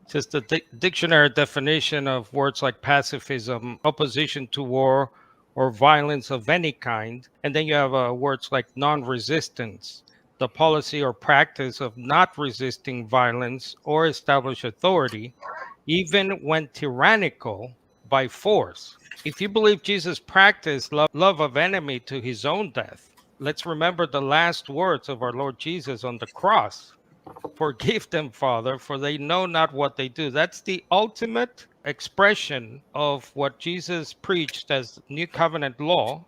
Just the dictionary definition of words like pacifism, opposition to war or violence of any kind. And then you have words like non resistance, the policy or practice of not resisting violence or established authority, even when tyrannical by force. If you believe Jesus practiced love of enemy to his own death, let's remember the last words of our Lord Jesus on the cross. Forgive them, Father, for they know not what they do. That's the ultimate expression of what Jesus preached as New Covenant law.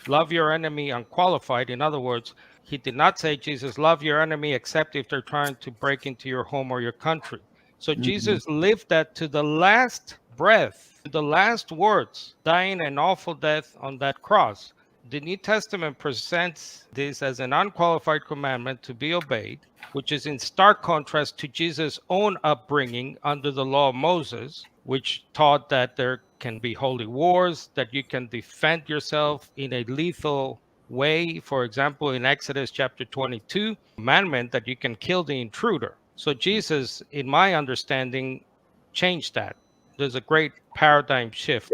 Love your enemy unqualified. In other words, he did not say, Jesus, love your enemy except if they're trying to break into your home or your country. So Hmm. Jesus lived that to the last breath, to the last words, dying an awful death on that cross. The New Testament presents this as an unqualified commandment to be obeyed, which is in stark contrast to Jesus' own upbringing under the law of Moses, which taught that there can be holy wars, that you can defend yourself in a lethal way. For example, in Exodus chapter 22, commandment that you can kill the intruder. So Jesus, in my understanding, changed that. There's a great paradigm shift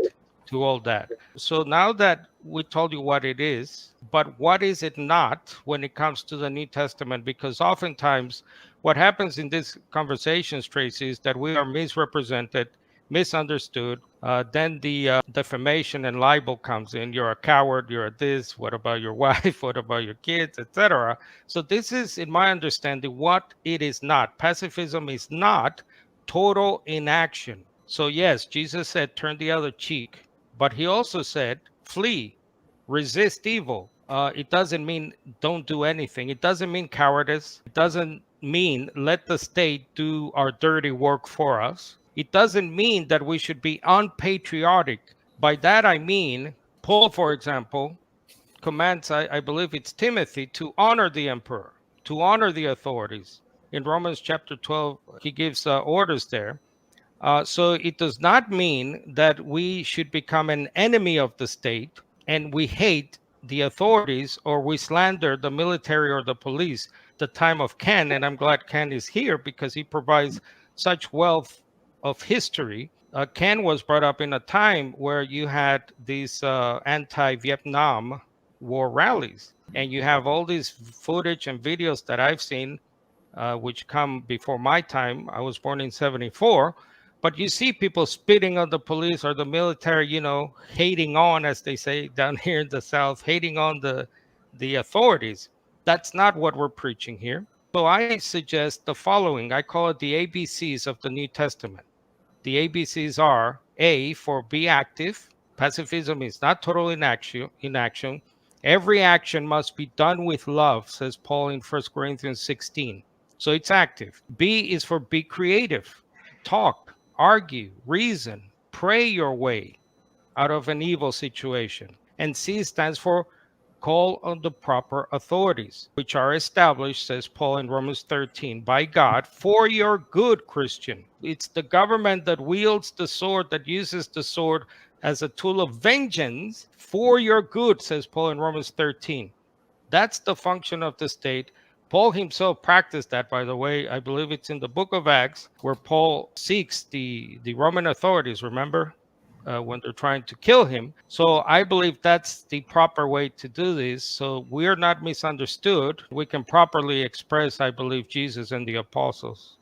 to all that. So now that we told you what it is, but what is it not when it comes to the New Testament? Because oftentimes what happens in these conversations, Tracy, is that we are misrepresented, misunderstood. Then the defamation and libel comes in. You're a coward. You're a this. What about your wife? What about your kids, etc.? So this is, in my understanding, what it is not. Pacifism is not total inaction. So yes, Jesus said, "Turn the other cheek," but he also said, "Flee, resist evil." It doesn't mean don't do anything. It doesn't mean cowardice. It doesn't mean let the state do our dirty work for us. It doesn't mean that we should be unpatriotic. By that I mean, Paul, for example, commands, I believe it's Timothy, to honor the emperor, to honor the authorities. In Romans chapter 12, he gives orders there. So it does not mean that we should become an enemy of the state and we hate the authorities or we slander the military or the police. The time of Ken, and I'm glad Ken is here because he provides such wealth of history. Ken was brought up in a time where you had these anti Vietnam War rallies, and you have all these footage and videos that I've seen which come before my time. I was born in 74. But you see people spitting on the police or the military, hating on, as they say down here in the South, hating on the authorities. That's not what we're preaching here. So I suggest the following. I call it the ABCs of the New Testament. The ABCs are A, for be active. Pacifism is not total inaction. Every action must be done with love, says Paul in 1 Corinthians 16. So it's active. B is for be creative. Talk, argue, reason, pray your way out of an evil situation. And C stands for call on the proper authorities, which are established, says Paul in Romans 13, by God for your good, Christian. It's the government that wields the sword, that uses the sword as a tool of vengeance for your good, says Paul in Romans 13. That's the function of the state. Paul himself practiced that, by the way. I believe it's in the book of Acts where Paul seeks the Roman authorities, remember, when they're trying to kill him. So I believe that's the proper way to do this. So we're not misunderstood. We can properly express, I believe, Jesus and the apostles.